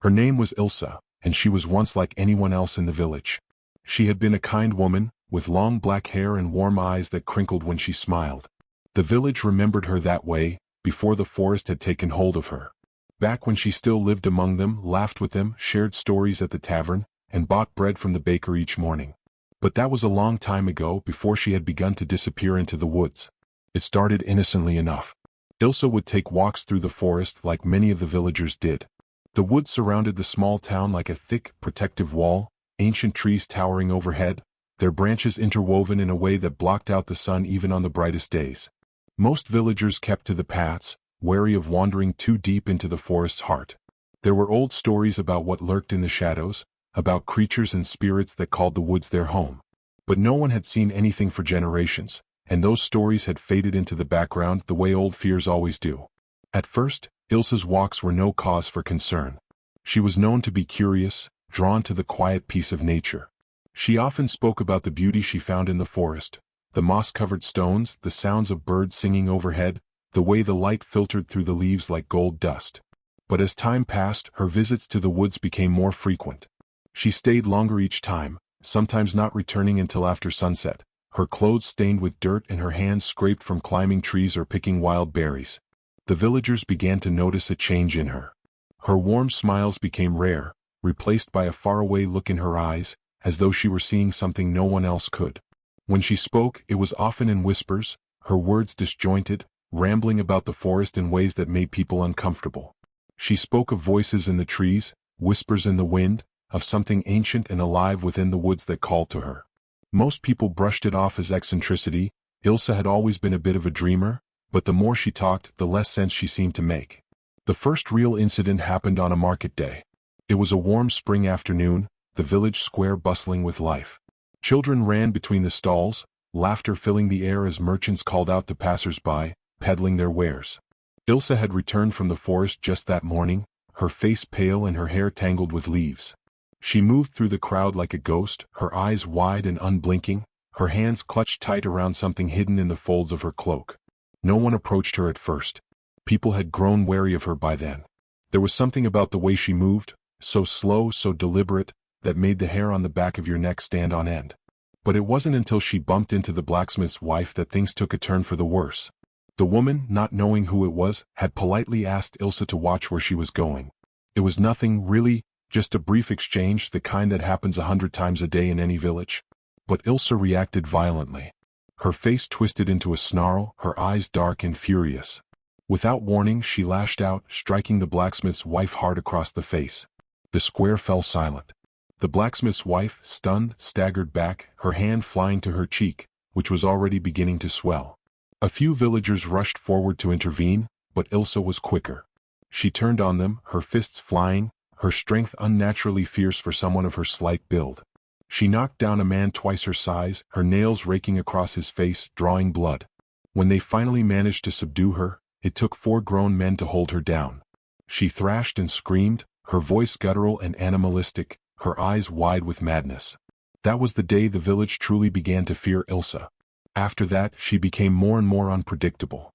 Her name was Ilsa, and she was once like anyone else in the village. She had been a kind woman, with long black hair and warm eyes that crinkled when she smiled. The village remembered her that way, before the forest had taken hold of her. Back when she still lived among them, laughed with them, shared stories at the tavern, and bought bread from the baker each morning. But that was a long time ago, before she had begun to disappear into the woods. It started innocently enough. Ilsa would take walks through the forest like many of the villagers did. The woods surrounded the small town like a thick, protective wall, ancient trees towering overhead, their branches interwoven in a way that blocked out the sun even on the brightest days. Most villagers kept to the paths, wary of wandering too deep into the forest's heart. There were old stories about what lurked in the shadows, about creatures and spirits that called the woods their home. But no one had seen anything for generations, and those stories had faded into the background the way old fears always do. At first, Ilsa's walks were no cause for concern. She was known to be curious, drawn to the quiet peace of nature. She often spoke about the beauty she found in the forest, the moss-covered stones, the sounds of birds singing overhead, the way the light filtered through the leaves like gold dust. But as time passed, her visits to the woods became more frequent. She stayed longer each time, sometimes not returning until after sunset, her clothes stained with dirt and her hands scraped from climbing trees or picking wild berries. The villagers began to notice a change in her. Her warm smiles became rare, replaced by a faraway look in her eyes, as though she were seeing something no one else could. When she spoke, it was often in whispers, her words disjointed, rambling about the forest in ways that made people uncomfortable. She spoke of voices in the trees, whispers in the wind, of something ancient and alive within the woods that called to her. Most people brushed it off as eccentricity. Ilsa had always been a bit of a dreamer, but the more she talked, the less sense she seemed to make. The first real incident happened on a market day. It was a warm spring afternoon, the village square bustling with life. Children ran between the stalls, laughter filling the air as merchants called out to passers-by, peddling their wares. Ilsa had returned from the forest just that morning, her face pale and her hair tangled with leaves. She moved through the crowd like a ghost, her eyes wide and unblinking, her hands clutched tight around something hidden in the folds of her cloak. No one approached her at first. People had grown wary of her by then. There was something about the way she moved, so slow, so deliberate, that made the hair on the back of your neck stand on end. But it wasn't until she bumped into the blacksmith's wife that things took a turn for the worse. The woman, not knowing who it was, had politely asked Ilsa to watch where she was going. It was nothing, really, just a brief exchange, the kind that happens 100 times a day in any village. But Ilsa reacted violently. Her face twisted into a snarl, her eyes dark and furious. Without warning, she lashed out, striking the blacksmith's wife hard across the face. The square fell silent. The blacksmith's wife, stunned, staggered back, her hand flying to her cheek, which was already beginning to swell. A few villagers rushed forward to intervene, but Ilsa was quicker. She turned on them, her fists flying, her strength unnaturally fierce for someone of her slight build. She knocked down a man twice her size, her nails raking across his face, drawing blood. When they finally managed to subdue her, it took 4 grown men to hold her down. She thrashed and screamed, her voice guttural and animalistic, her eyes wide with madness. That was the day the village truly began to fear Ilsa. After that, she became more and more unpredictable.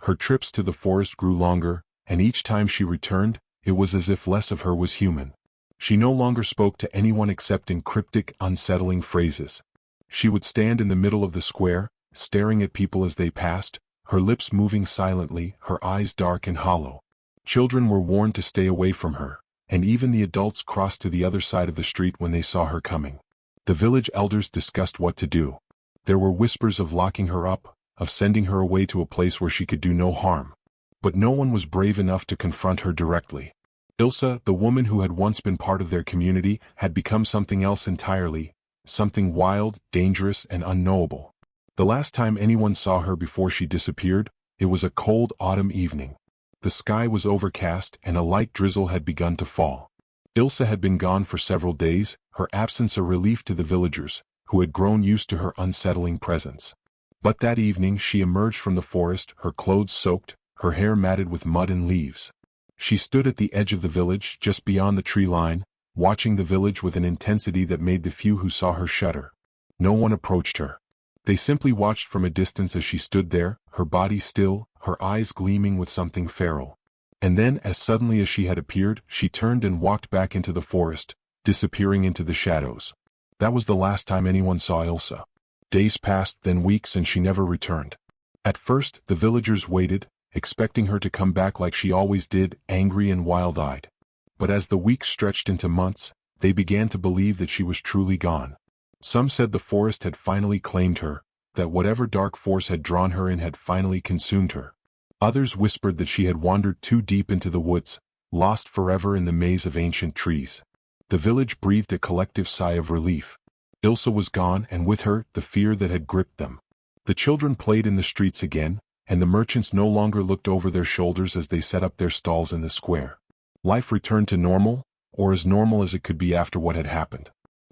Her trips to the forest grew longer, and each time she returned, it was as if less of her was human. She no longer spoke to anyone except in cryptic, unsettling phrases. She would stand in the middle of the square, staring at people as they passed, her lips moving silently, her eyes dark and hollow. Children were warned to stay away from her, and even the adults crossed to the other side of the street when they saw her coming. The village elders discussed what to do. There were whispers of locking her up, of sending her away to a place where she could do no harm. But no one was brave enough to confront her directly. Ilsa, the woman who had once been part of their community, had become something else entirely, something wild, dangerous, and unknowable. The last time anyone saw her before she disappeared, it was a cold autumn evening. The sky was overcast and a light drizzle had begun to fall. Ilsa had been gone for several days, her absence a relief to the villagers, who had grown used to her unsettling presence. But that evening she emerged from the forest, her clothes soaked, her hair matted with mud and leaves. She stood at the edge of the village, just beyond the tree line, watching the village with an intensity that made the few who saw her shudder. No one approached her. They simply watched from a distance as she stood there, her body still, her eyes gleaming with something feral. And then, as suddenly as she had appeared, she turned and walked back into the forest, disappearing into the shadows. That was the last time anyone saw Ilsa. Days passed, then weeks, and she never returned. At first, the villagers waited, expecting her to come back like she always did, angry and wild-eyed. But as the weeks stretched into months, they began to believe that she was truly gone. Some said the forest had finally claimed her, that whatever dark force had drawn her in had finally consumed her. Others whispered that she had wandered too deep into the woods, lost forever in the maze of ancient trees. The village breathed a collective sigh of relief. Ilsa was gone, and with her, the fear that had gripped them. The children played in the streets again, and the merchants no longer looked over their shoulders as they set up their stalls in the square. Life returned to normal, or as normal as it could be after what had happened.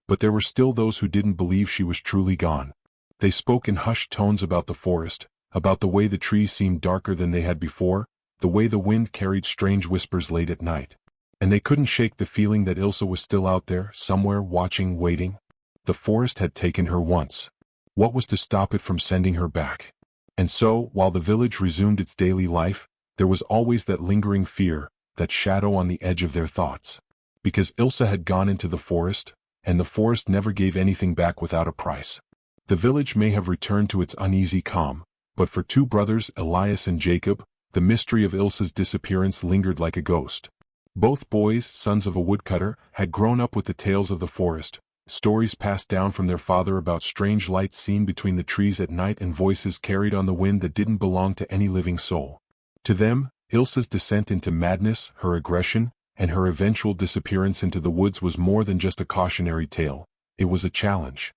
But there were still those who didn't believe she was truly gone. They spoke in hushed tones about the forest, about the way the trees seemed darker than they had before, the way the wind carried strange whispers late at night. And they couldn't shake the feeling that Ilsa was still out there, somewhere, watching, waiting. The forest had taken her once. What was to stop it from sending her back? And so, while the village resumed its daily life, there was always that lingering fear, that shadow on the edge of their thoughts. Because Ilsa had gone into the forest, and the forest never gave anything back without a price. The village may have returned to its uneasy calm, but for two brothers, Elias and Jacob, the mystery of Ilsa's disappearance lingered like a ghost. Both boys, sons of a woodcutter, had grown up with the tales of the forest, stories passed down from their father about strange lights seen between the trees at night and voices carried on the wind that didn't belong to any living soul. To them, Ilsa's descent into madness, her aggression, and her eventual disappearance into the woods was more than just a cautionary tale. It was a challenge.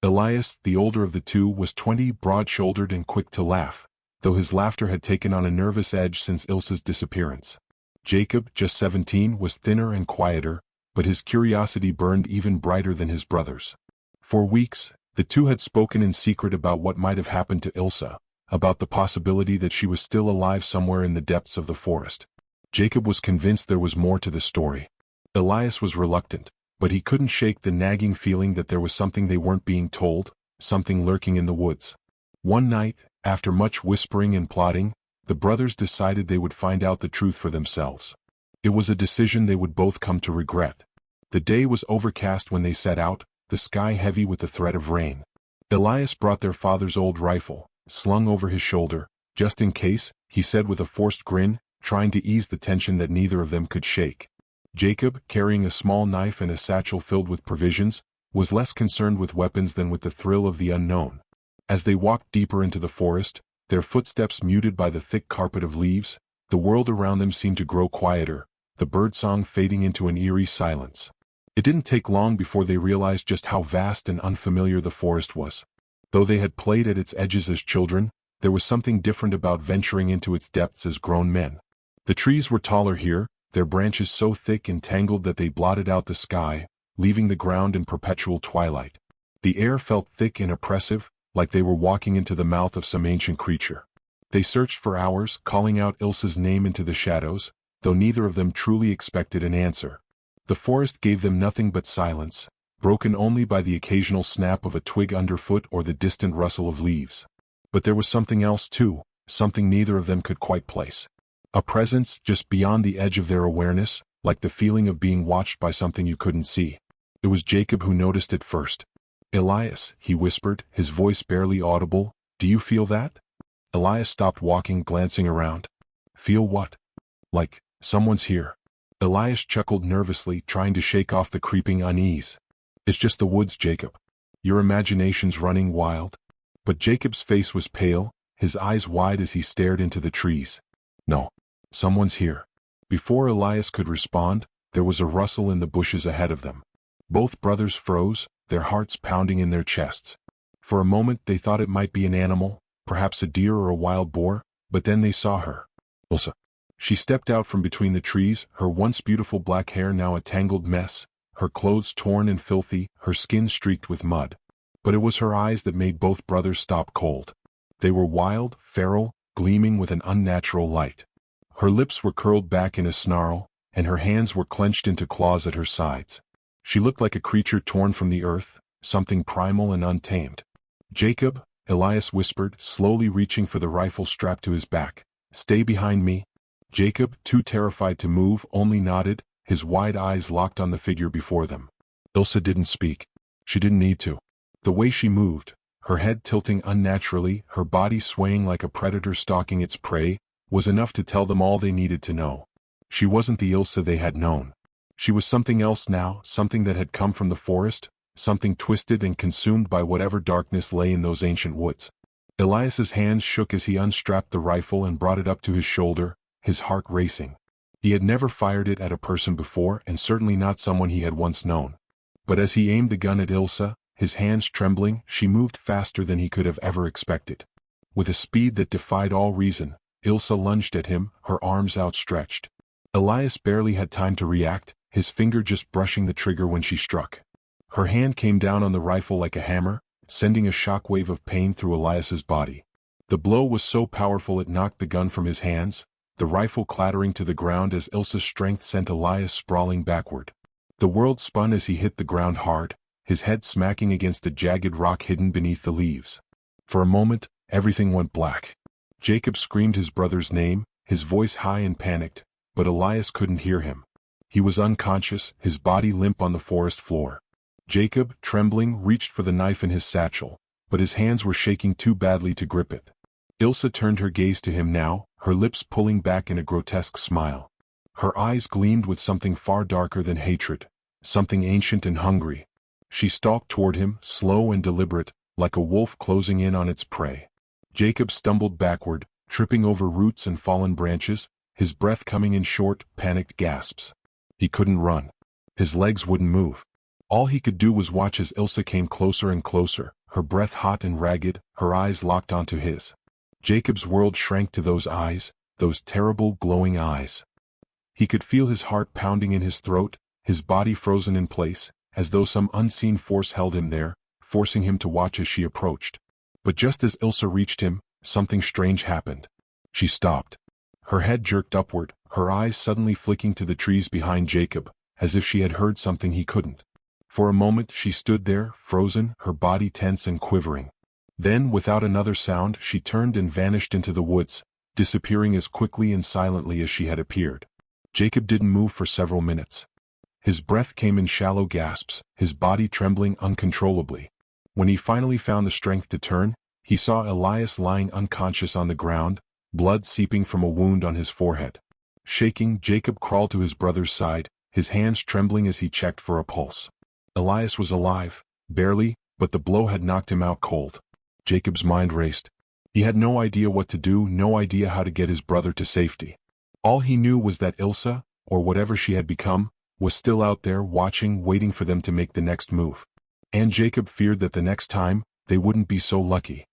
Elias, the older of the two, was 20, broad-shouldered and quick to laugh, though his laughter had taken on a nervous edge since Ilsa's disappearance. Jacob, just 17, was thinner and quieter, but his curiosity burned even brighter than his brother's. For weeks, the two had spoken in secret about what might have happened to Ilsa, about the possibility that she was still alive somewhere in the depths of the forest. Jacob was convinced there was more to the story. Elias was reluctant, but he couldn't shake the nagging feeling that there was something they weren't being told, something lurking in the woods. One night, after much whispering and plotting, the brothers decided they would find out the truth for themselves. It was a decision they would both come to regret. The day was overcast when they set out, the sky heavy with the threat of rain. Elias brought their father's old rifle, slung over his shoulder, just in case, he said with a forced grin, trying to ease the tension that neither of them could shake. Jacob, carrying a small knife and a satchel filled with provisions, was less concerned with weapons than with the thrill of the unknown. As they walked deeper into the forest, their footsteps muted by the thick carpet of leaves, the world around them seemed to grow quieter, the birdsong fading into an eerie silence. It didn't take long before they realized just how vast and unfamiliar the forest was. Though they had played at its edges as children, there was something different about venturing into its depths as grown men. The trees were taller here, their branches so thick and tangled that they blotted out the sky, leaving the ground in perpetual twilight. The air felt thick and oppressive, like they were walking into the mouth of some ancient creature. They searched for hours, calling out Ilsa's name into the shadows, though neither of them truly expected an answer. The forest gave them nothing but silence, broken only by the occasional snap of a twig underfoot or the distant rustle of leaves. But there was something else too, something neither of them could quite place. A presence just beyond the edge of their awareness, like the feeling of being watched by something you couldn't see. It was Jacob who noticed it first. "Elias," he whispered, his voice barely audible, "do you feel that?" Elias stopped walking, glancing around. "Feel what?" "Like, someone's here." Elias chuckled nervously, trying to shake off the creeping unease. "It's just the woods, Jacob. Your imagination's running wild." But Jacob's face was pale, his eyes wide as he stared into the trees. "No. Someone's here." Before Elias could respond, there was a rustle in the bushes ahead of them. Both brothers froze, their hearts pounding in their chests. For a moment they thought it might be an animal, perhaps a deer or a wild boar, but then they saw her. Ilsa. She stepped out from between the trees, her once beautiful black hair now a tangled mess, her clothes torn and filthy, her skin streaked with mud. But it was her eyes that made both brothers stop cold. They were wild, feral, gleaming with an unnatural light. Her lips were curled back in a snarl, and her hands were clenched into claws at her sides. She looked like a creature torn from the earth, something primal and untamed. "Jacob," Elias whispered, slowly reaching for the rifle strapped to his back. "Stay behind me." Jacob, too terrified to move, only nodded, his wide eyes locked on the figure before them. Ilsa didn't speak. She didn't need to. The way she moved, her head tilting unnaturally, her body swaying like a predator stalking its prey, was enough to tell them all they needed to know. She wasn't the Ilsa they had known. She was something else now, something that had come from the forest, something twisted and consumed by whatever darkness lay in those ancient woods. Elias's hands shook as he unstrapped the rifle and brought it up to his shoulder, his heart racing. He had never fired it at a person before, and certainly not someone he had once known. But as he aimed the gun at Ilsa, his hands trembling, she moved faster than he could have ever expected. With a speed that defied all reason, Ilsa lunged at him, her arms outstretched. Elias barely had time to react, his finger just brushing the trigger when she struck. Her hand came down on the rifle like a hammer, sending a shockwave of pain through Elias's body. The blow was so powerful it knocked the gun from his hands, the rifle clattering to the ground as Ilsa's strength sent Elias sprawling backward. The world spun as he hit the ground hard, his head smacking against a jagged rock hidden beneath the leaves. For a moment, everything went black. Jacob screamed his brother's name, his voice high and panicked, but Elias couldn't hear him. He was unconscious, his body limp on the forest floor. Jacob, trembling, reached for the knife in his satchel, but his hands were shaking too badly to grip it. Ilsa turned her gaze to him now, her lips pulling back in a grotesque smile. Her eyes gleamed with something far darker than hatred, something ancient and hungry. She stalked toward him, slow and deliberate, like a wolf closing in on its prey. Jacob stumbled backward, tripping over roots and fallen branches, his breath coming in short, panicked gasps. He couldn't run. His legs wouldn't move. All he could do was watch as Ilsa came closer and closer, her breath hot and ragged, her eyes locked onto his. Jacob's world shrank to those eyes, those terrible, glowing eyes. He could feel his heart pounding in his throat, his body frozen in place, as though some unseen force held him there, forcing him to watch as she approached. But just as Ilsa reached him, something strange happened. She stopped. Her head jerked upward, her eyes suddenly flicking to the trees behind Jacob, as if she had heard something he couldn't. For a moment she stood there, frozen, her body tense and quivering. Then, without another sound, she turned and vanished into the woods, disappearing as quickly and silently as she had appeared. Jacob didn't move for several minutes. His breath came in shallow gasps, his body trembling uncontrollably. When he finally found the strength to turn, he saw Elias lying unconscious on the ground, blood seeping from a wound on his forehead. Shaking, Jacob crawled to his brother's side, his hands trembling as he checked for a pulse. Elias was alive, barely, but the blow had knocked him out cold. Jacob's mind raced. He had no idea what to do, no idea how to get his brother to safety. All he knew was that Ilsa, or whatever she had become, was still out there watching, waiting for them to make the next move. And Jacob feared that the next time, they wouldn't be so lucky.